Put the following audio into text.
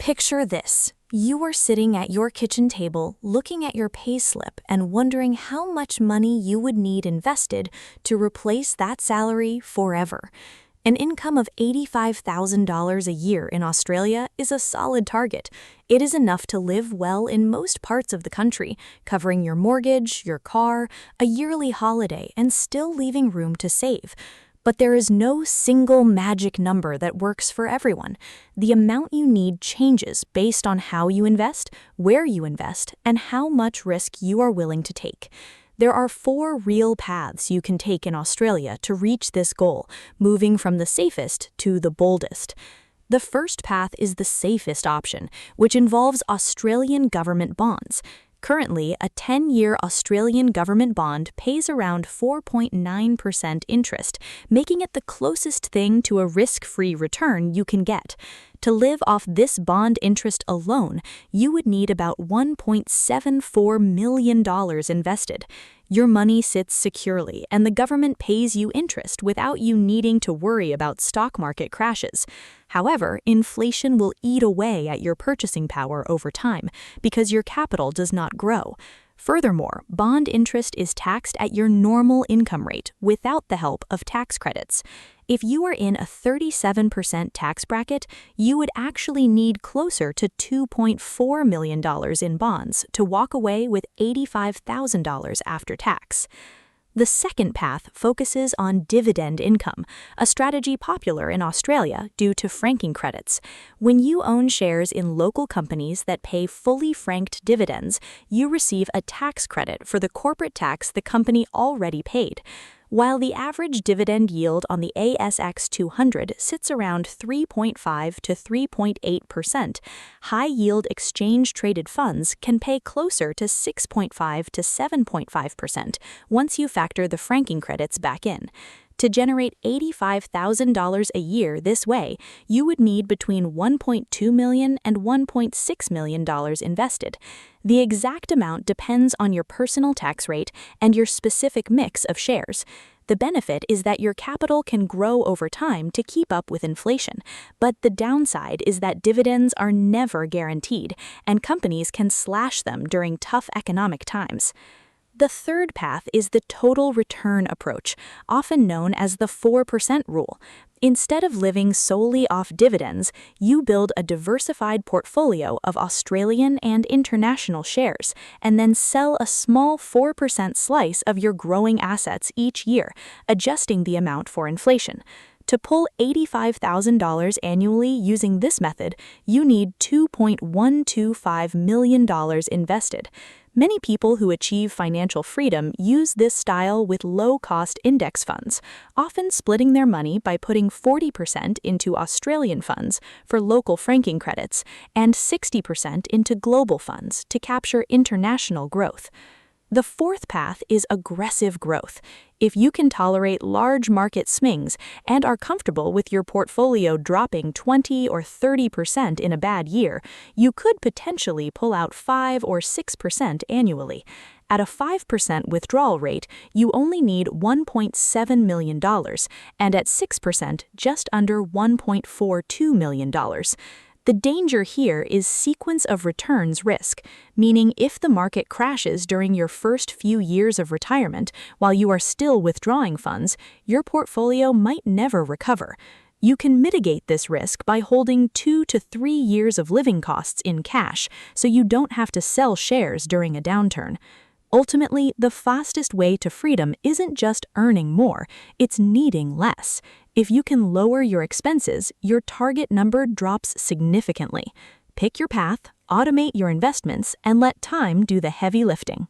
Picture this. You are sitting at your kitchen table, looking at your pay slip and wondering how much money you would need invested to replace that salary forever. An income of $85,000 a year in Australia is a solid target. It is enough to live well in most parts of the country, covering your mortgage, your car, a yearly holiday, and still leaving room to save. But there is no single magic number that works for everyone. The amount you need changes based on how you invest, where you invest, and how much risk you are willing to take. There are 4 real paths you can take in Australia to reach this goal, moving from the safest to the boldest. The first path is the safest option, which involves Australian government bonds. Currently, a 10-year Australian government bond pays around 4.9% interest, making it the closest thing to a risk-free return you can get. To live off this bond interest alone, you would need about $1.74 million invested. Your money sits securely, and the government pays you interest without you needing to worry about stock market crashes. However, inflation will eat away at your purchasing power over time because your capital does not grow. Furthermore, bond interest is taxed at your normal income rate without the help of tax credits. If you are in a 37% tax bracket, you would actually need closer to $2.4 million in bonds to walk away with $85,000 after tax. The second path focuses on dividend income, a strategy popular in Australia due to franking credits. When you own shares in local companies that pay fully franked dividends, you receive a tax credit for the corporate tax the company already paid. While the average dividend yield on the ASX 200 sits around 3.5 to 3.8%, high-yield exchange-traded funds can pay closer to 6.5 to 7.5% once you factor the franking credits back in. To generate $85,000 a year this way, you would need between $1.2 million and $1.6 million invested. The exact amount depends on your personal tax rate and your specific mix of shares. The benefit is that your capital can grow over time to keep up with inflation, but the downside is that dividends are never guaranteed, and companies can slash them during tough economic times. The third path is the total return approach, often known as the 4% rule. Instead of living solely off dividends, you build a diversified portfolio of Australian and international shares, and then sell a small 4% slice of your growing assets each year, adjusting the amount for inflation. To pull $85,000 annually using this method, you need $2.125 million invested. Many people who achieve financial freedom use this style with low-cost index funds, often splitting their money by putting 40% into Australian funds for local franking credits and 60% into global funds to capture international growth. The fourth path is aggressive growth. If you can tolerate large market swings and are comfortable with your portfolio dropping 20 or 30% in a bad year, you could potentially pull out 5 or 6% annually. At a 5% withdrawal rate, you only need $1.7 million, and at 6%, just under $1.42 million. The danger here is sequence of returns risk, meaning if the market crashes during your first few years of retirement while you are still withdrawing funds, your portfolio might never recover. You can mitigate this risk by holding 2 to 3 years of living costs in cash, so you don't have to sell shares during a downturn. Ultimately, the fastest way to freedom isn't just earning more, it's needing less. If you can lower your expenses, your target number drops significantly. Pick your path, automate your investments, and let time do the heavy lifting.